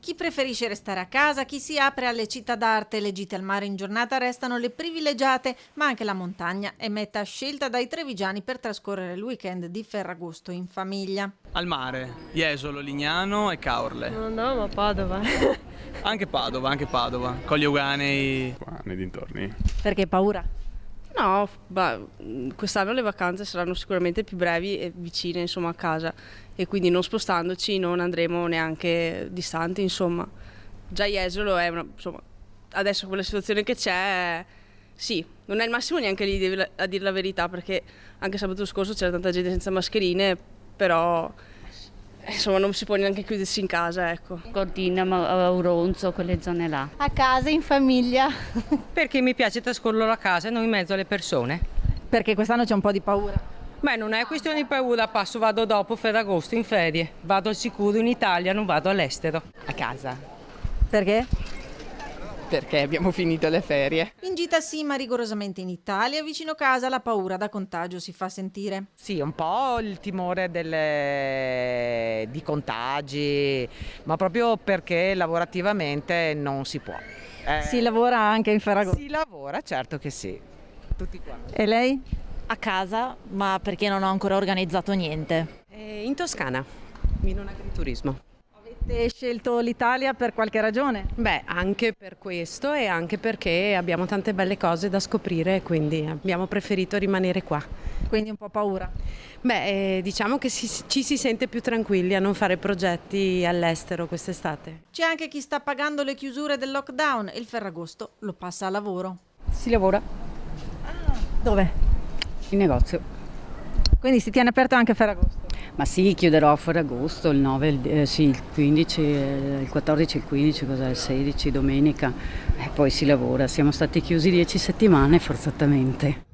Chi preferisce restare a casa, chi si apre alle città d'arte, le gite al mare in giornata restano le privilegiate, ma anche la montagna è meta scelta dai trevigiani per trascorrere il weekend di Ferragosto in famiglia. Al mare, Jesolo, Lignano e Caorle. No, ma Padova. Anche Padova, Colli Euganei. Qua nei dintorni. Perché paura? No, quest'anno le vacanze saranno sicuramente più brevi e vicine, insomma, a casa, e quindi non spostandoci non andremo neanche distanti, insomma. Già Jesolo è insomma, adesso con la situazione che c'è, sì, non è il massimo neanche lì, a dire la verità, perché anche sabato scorso c'era tanta gente senza mascherine, però insomma non si può neanche chiudersi in casa, ecco. Cortina, Auronzo, quelle zone là. A casa, in famiglia. Perché mi piace trascorrerlo a casa e non in mezzo alle persone. Perché quest'anno c'è un po' di paura. Beh, non è questione di paura, vado dopo Ferragosto in ferie. Vado al sicuro in Italia, non vado all'estero. A casa, Perché? perché abbiamo finito le ferie. In gita sì, ma rigorosamente in Italia, vicino casa la paura da contagio si fa sentire. Sì, un po' il timore di contagi, ma proprio perché lavorativamente non si può. Si lavora anche in Ferragosto. Si lavora, certo che sì. Tutti qua. E lei? A casa, ma perché non ho ancora organizzato niente. In Toscana, in un agriturismo. Avete scelto l'Italia per qualche ragione? Beh, anche per questo e anche perché abbiamo tante belle cose da scoprire, quindi abbiamo preferito rimanere qua. Quindi un po' paura. Beh, diciamo che ci si sente più tranquilli a non fare progetti all'estero quest'estate. C'è anche chi sta pagando le chiusure del lockdown e il Ferragosto lo passa a lavoro. Si lavora Dove? in negozio. Quindi si tiene aperto anche Ferragosto. Ma sì, chiuderò a Ferragosto, il 9, sì, il 15, il 14, il 15, cos'è, il 16, domenica. E poi si lavora. Siamo stati chiusi 10 settimane forzatamente.